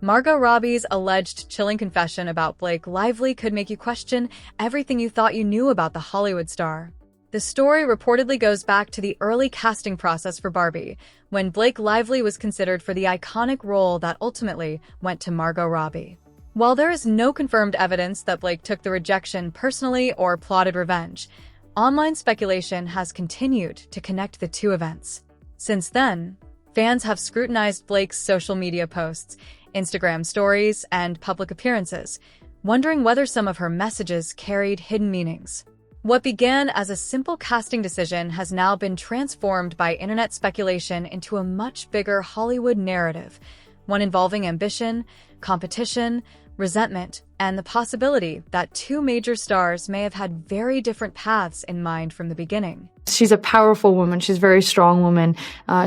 Margot Robbie's alleged chilling confession about Blake Lively could make you question everything you thought you knew about the Hollywood star. The story reportedly goes back to the early casting process for Barbie, when Blake Lively was considered for the iconic role that ultimately went to Margot Robbie. While there is no confirmed evidence that Blake took the rejection personally or plotted revenge, online speculation has continued to connect the two events. Since then, fans have scrutinized Blake's social media posts, Instagram stories, and public appearances, wondering whether some of her messages carried hidden meanings. What began as a simple casting decision has now been transformed by internet speculation into a much bigger Hollywood narrative, one involving ambition, competition, resentment, and the possibility that two major stars may have had very different paths in mind from the beginning. She's a powerful woman. She's a very strong woman.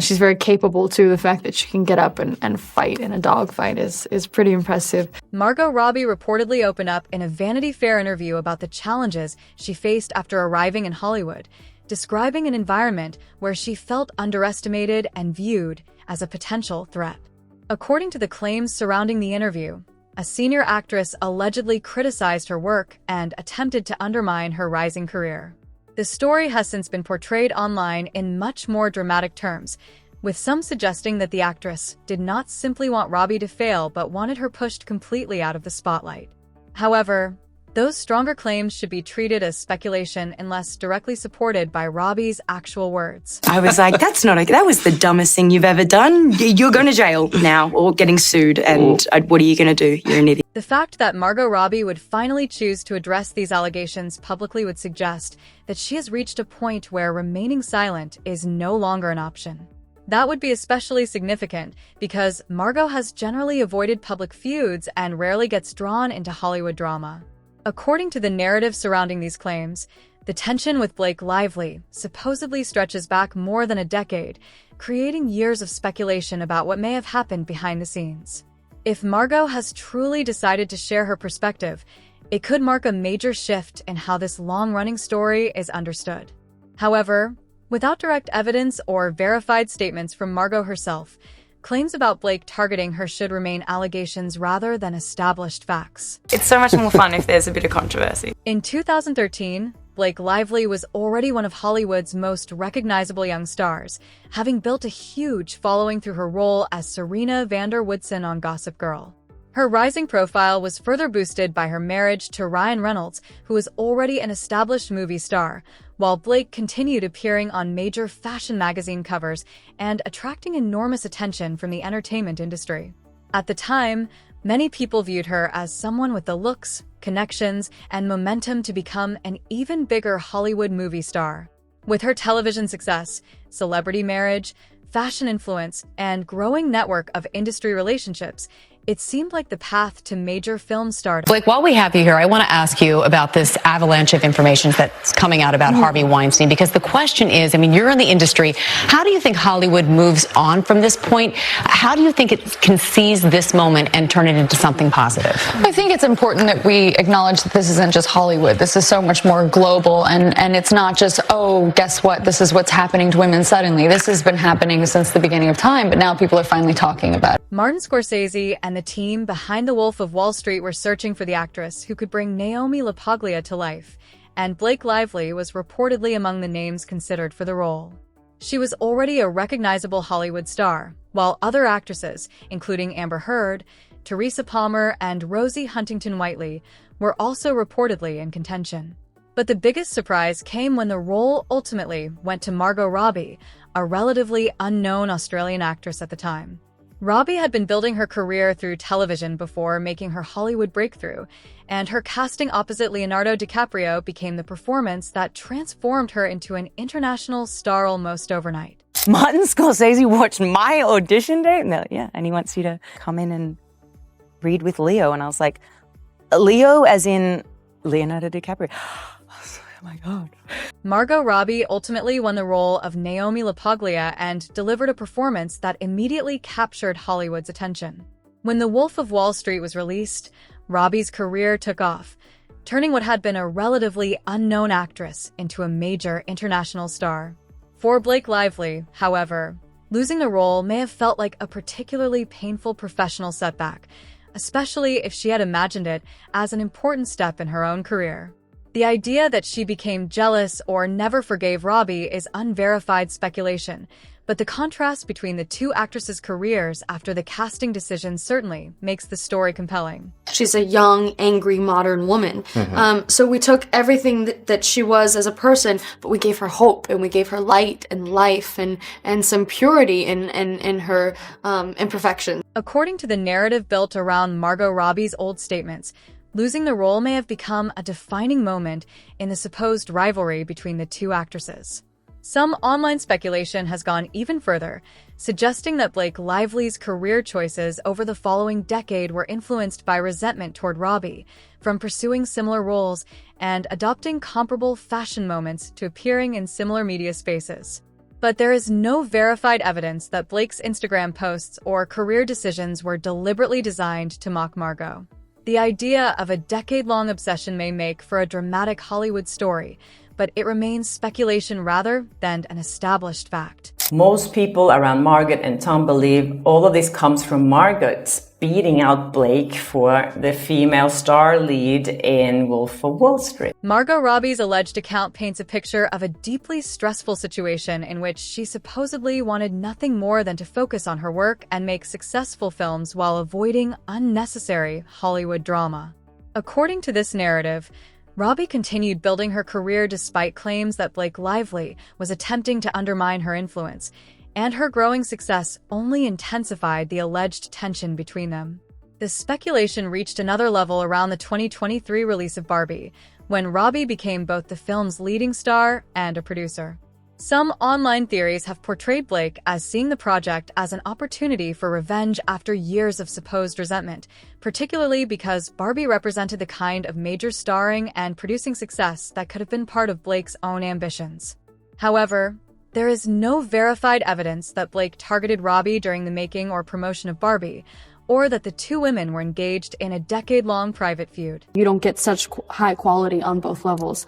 She's very capable, too. The fact that she can get up and fight in a dogfight is pretty impressive. Margot Robbie reportedly opened up in a Vanity Fair interview about the challenges she faced after arriving in Hollywood, describing an environment where she felt underestimated and viewed as a potential threat. According to the claims surrounding the interview, a senior actress allegedly criticized her work and attempted to undermine her rising career. The story has since been portrayed online in much more dramatic terms, with some suggesting that the actress did not simply want Robbie to fail but wanted her pushed completely out of the spotlight. However, those stronger claims should be treated as speculation unless directly supported by Robbie's actual words. I was like, that was the dumbest thing you've ever done. You're going to jail now or getting sued, and what are you going to do? You're an idiot. The fact that Margot Robbie would finally choose to address these allegations publicly would suggest that she has reached a point where remaining silent is no longer an option. That would be especially significant because Margot has generally avoided public feuds and rarely gets drawn into Hollywood drama. According to the narrative surrounding these claims, the tension with Blake Lively supposedly stretches back more than a decade, creating years of speculation about what may have happened behind the scenes. If Margot has truly decided to share her perspective, it could mark a major shift in how this long-running story is understood. However, without direct evidence or verified statements from Margot herself, claims about Blake targeting her should remain allegations rather than established facts. It's so much more fun if there's a bit of controversy. In 2013, Blake Lively was already one of Hollywood's most recognizable young stars, having built a huge following through her role as Serena van der Woodsen on Gossip Girl. Her rising profile was further boosted by her marriage to Ryan Reynolds, who was already an established movie star, while Blake continued appearing on major fashion magazine covers and attracting enormous attention from the entertainment industry. At the time, many people viewed her as someone with the looks, connections, and momentum to become an even bigger Hollywood movie star. With her television success, celebrity marriage, fashion influence, and growing network of industry relationships, it seemed like the path to major film stardom. Blake, while we have you here, I want to ask you about this avalanche of information that's coming out about Harvey Weinstein, because the question is, I mean, you're in the industry. How do you think Hollywood moves on from this point? How do you think it can seize this moment and turn it into something positive? I think it's important that we acknowledge that this isn't just Hollywood. This is so much more global, and it's not just, oh, guess what? This is what's happening to women suddenly. This has been happening since the beginning of time, but now people are finally talking about it. Martin Scorsese and the team behind The Wolf of Wall Street were searching for the actress who could bring Naomi LaPaglia to life, and Blake Lively was reportedly among the names considered for the role. She was already a recognizable Hollywood star, while other actresses, including Amber Heard, Teresa Palmer, and Rosie Huntington-Whiteley, were also reportedly in contention. But the biggest surprise came when the role ultimately went to Margot Robbie, a relatively unknown Australian actress at the time. Robbie had been building her career through television before making her Hollywood breakthrough, and her casting opposite Leonardo DiCaprio became the performance that transformed her into an international star almost overnight. Martin Scorsese watched my audition date, and he wants you to come in and read with Leo. And I was like, Leo as in Leonardo DiCaprio. Oh my God. Margot Robbie ultimately won the role of Naomi LaPaglia and delivered a performance that immediately captured Hollywood's attention. When The Wolf of Wall Street was released, Robbie's career took off, turning what had been a relatively unknown actress into a major international star. For Blake Lively, however, Losing the role may have felt like a particularly painful professional setback, especially if she had imagined it as an important step in her own career. The idea that she became jealous or never forgave Robbie is unverified speculation, but the contrast between the two actresses' careers after the casting decision certainly makes the story compelling. She's a young, angry, modern woman. So we took everything that she was as a person, but we gave her hope, and we gave her light and life and some purity in her imperfections. According to the narrative built around Margot Robbie's old statements, losing the role may have become a defining moment in the supposed rivalry between the two actresses. Some online speculation has gone even further, suggesting that Blake Lively's career choices over the following decade were influenced by resentment toward Robbie, from pursuing similar roles and adopting comparable fashion moments to appearing in similar media spaces. But there is no verified evidence that Blake's Instagram posts or career decisions were deliberately designed to mock Margot. The idea of a decade-long obsession may make for a dramatic Hollywood story, but it remains speculation rather than an established fact. Most people around Margot and Tom believe all of this comes from Margot beating out Blake for the female star lead in Wolf of Wall Street. Margot Robbie's alleged account paints a picture of a deeply stressful situation in which she supposedly wanted nothing more than to focus on her work and make successful films while avoiding unnecessary Hollywood drama. According to this narrative, Robbie continued building her career despite claims that Blake Lively was attempting to undermine her influence, and her growing success only intensified the alleged tension between them. The speculation reached another level around the 2023 release of Barbie, when Robbie became both the film's leading star and a producer. Some online theories have portrayed Blake as seeing the project as an opportunity for revenge after years of supposed resentment, particularly because Barbie represented the kind of major starring and producing success that could have been part of Blake's own ambitions. However, there is no verified evidence that Blake targeted Robbie during the making or promotion of Barbie, or that the two women were engaged in a decade-long private feud. You don't get such high quality on both levels.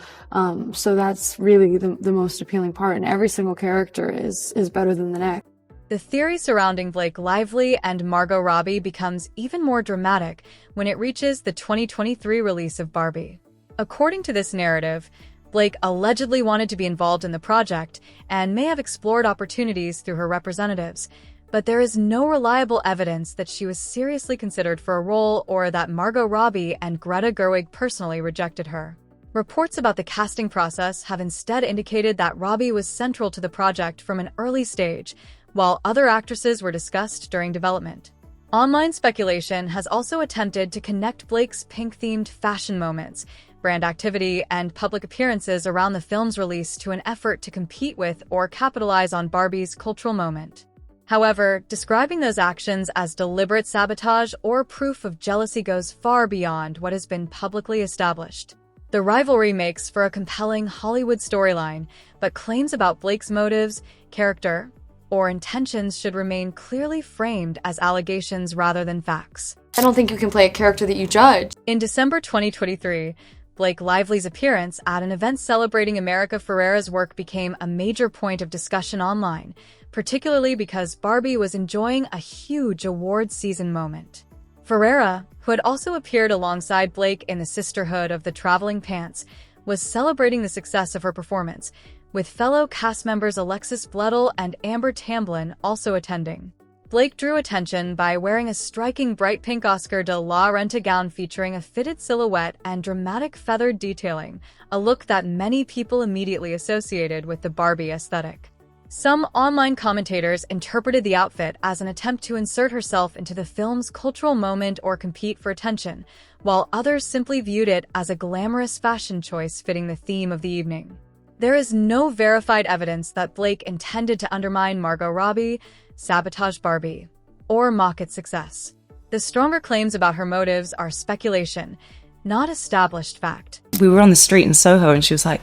So that's really the most appealing part, and every single character is better than the next. The theory surrounding Blake Lively and Margot Robbie becomes even more dramatic when it reaches the 2023 release of Barbie. According to this narrative, Blake allegedly wanted to be involved in the project and may have explored opportunities through her representatives, but there is no reliable evidence that she was seriously considered for a role or that Margot Robbie and Greta Gerwig personally rejected her. Reports about the casting process have instead indicated that Robbie was central to the project from an early stage, while other actresses were discussed during development. Online speculation has also attempted to connect Blake's pink-themed fashion moments, brand activity, and public appearances around the film's release to an effort to compete with or capitalize on Barbie's cultural moment. However, describing those actions as deliberate sabotage or proof of jealousy goes far beyond what has been publicly established. The rivalry makes for a compelling Hollywood storyline, but claims about Blake's motives, character, or intentions should remain clearly framed as allegations rather than facts. I don't think you can play a character that you judge. In December 2023, Blake Lively's appearance at an event celebrating America Ferrera's work became a major point of discussion online, particularly because Barbie was enjoying a huge award season moment. Ferrera, who had also appeared alongside Blake in the Sisterhood of the Traveling Pants, was celebrating the success of her performance, with fellow cast members Alexis Bledel and Amber Tamblyn also attending. Blake drew attention by wearing a striking bright pink Oscar de la Renta gown featuring a fitted silhouette and dramatic feathered detailing, a look that many people immediately associated with the Barbie aesthetic. Some online commentators interpreted the outfit as an attempt to insert herself into the film's cultural moment or compete for attention, while others simply viewed it as a glamorous fashion choice fitting the theme of the evening. There is no verified evidence that Blake intended to undermine Margot Robbie, sabotage Barbie, or mock its success. The stronger claims about her motives are speculation, not established fact. We were on the street in Soho and she was like,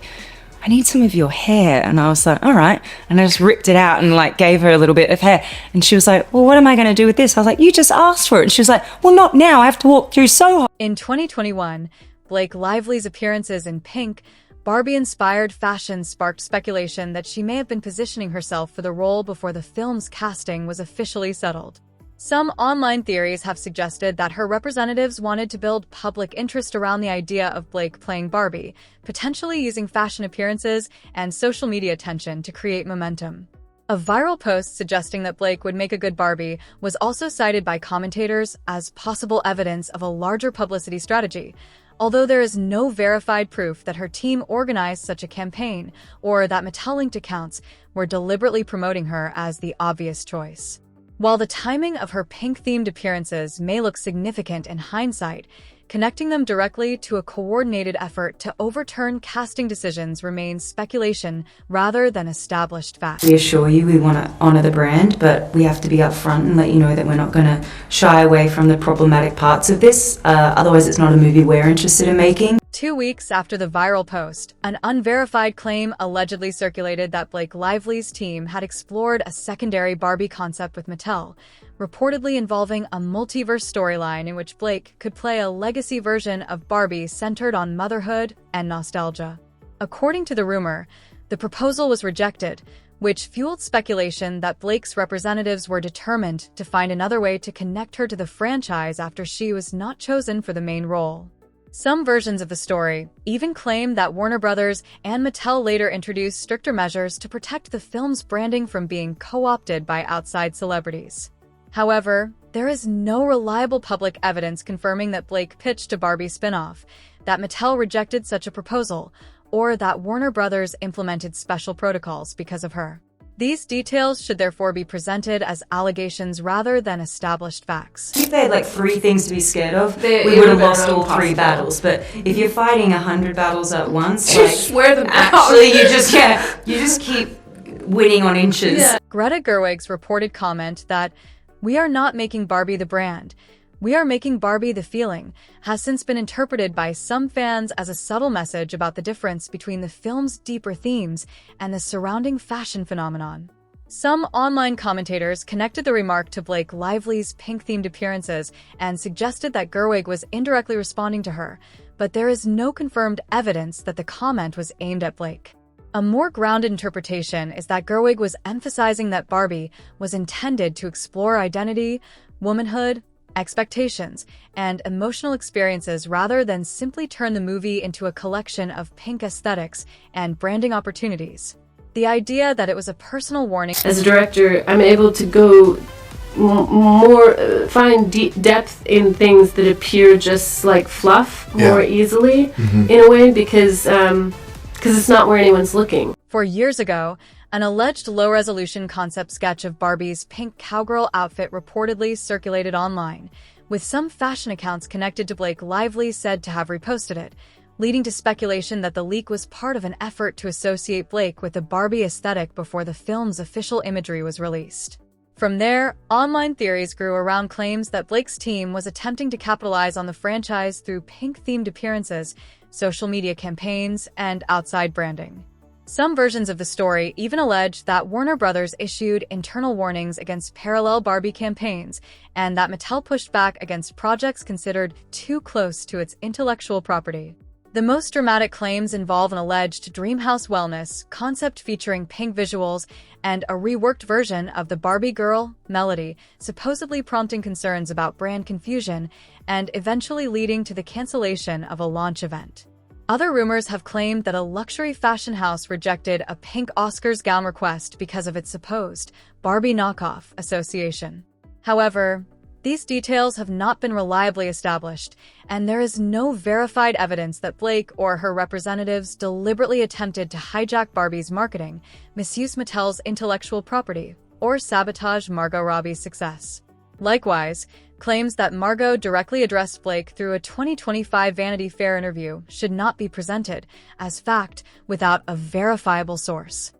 I need some of your hair. And I was like, all right. And I just ripped it out and like gave her a little bit of hair. And she was like, well, what am I going to do with this? I was like, you just asked for it. And she was like, well, not now. I have to walk through Soho. In 2021, Blake Lively's appearances in pink Barbie-inspired fashion sparked speculation that she may have been positioning herself for the role before the film's casting was officially settled. Some online theories have suggested that her representatives wanted to build public interest around the idea of Blake playing Barbie, potentially using fashion appearances and social media attention to create momentum. A viral post suggesting that Blake would make a good Barbie was also cited by commentators as possible evidence of a larger publicity strategy, although there is no verified proof that her team organized such a campaign or that Mattel-linked accounts were deliberately promoting her as the obvious choice. While the timing of her pink-themed appearances may look significant in hindsight, connecting them directly to a coordinated effort to overturn casting decisions remains speculation rather than established fact. We assure you we want to honour the brand, but we have to be upfront and let you know that we're not going to shy away from the problematic parts of this. Otherwise, it's not a movie we're interested in making. 2 weeks after the viral post, an unverified claim allegedly circulated that Blake Lively's team had explored a secondary Barbie concept with Mattel, reportedly involving a multiverse storyline in which Blake could play a legacy version of Barbie centered on motherhood and nostalgia. According to the rumor, the proposal was rejected, which fueled speculation that Blake's representatives were determined to find another way to connect her to the franchise after she was not chosen for the main role. Some versions of the story even claim that Warner Brothers and Mattel later introduced stricter measures to protect the film's branding from being co-opted by outside celebrities. However, there is no reliable public evidence confirming that Blake pitched a Barbie spin-off, that Mattel rejected such a proposal, or that Warner Brothers implemented special protocols because of her. These details should therefore be presented as allegations rather than established facts. If they had 3 things to be scared of, we would have lost all 3 battles. But if you're fighting 100 battles at once, swear them actually you just keep winning on inches. Yeah. Greta Gerwig's reported comment that "We are not making Barbie the brand. We are making Barbie the feeling" has since been interpreted by some fans as a subtle message about the difference between the film's deeper themes and the surrounding fashion phenomenon. Some online commentators connected the remark to Blake Lively's pink-themed appearances and suggested that Gerwig was indirectly responding to her, but there is no confirmed evidence that the comment was aimed at Blake. A more grounded interpretation is that Gerwig was emphasizing that Barbie was intended to explore identity, womanhood, expectations, and emotional experiences rather than simply turn the movie into a collection of pink aesthetics and branding opportunities. The idea that it was a personal warning. As a director, I'm able to go find depth in things that appear just like fluff more easily in a way because it's not where anyone's looking. 4 years ago, an alleged low-resolution concept sketch of Barbie's pink cowgirl outfit reportedly circulated online, with some fashion accounts connected to Blake Lively said to have reposted it, leading to speculation that the leak was part of an effort to associate Blake with the Barbie aesthetic before the film's official imagery was released. From there, online theories grew around claims that Blake's team was attempting to capitalize on the franchise through pink-themed appearances, social media campaigns, and outside branding. Some versions of the story even allege that Warner Brothers issued internal warnings against parallel Barbie campaigns and that Mattel pushed back against projects considered too close to its intellectual property. The most dramatic claims involve an alleged Dreamhouse Wellness concept featuring pink visuals and a reworked version of the Barbie girl, Melody, supposedly prompting concerns about brand confusion and eventually leading to the cancellation of a launch event. Other rumors have claimed that a luxury fashion house rejected a pink Oscars gown request because of its supposed Barbie knockoff association. However, these details have not been reliably established, and there is no verified evidence that Blake or her representatives deliberately attempted to hijack Barbie's marketing, misuse Mattel's intellectual property, or sabotage Margot Robbie's success. Likewise, claims that Margot directly addressed Blake through a 2025 Vanity Fair interview should not be presented as fact without a verifiable source.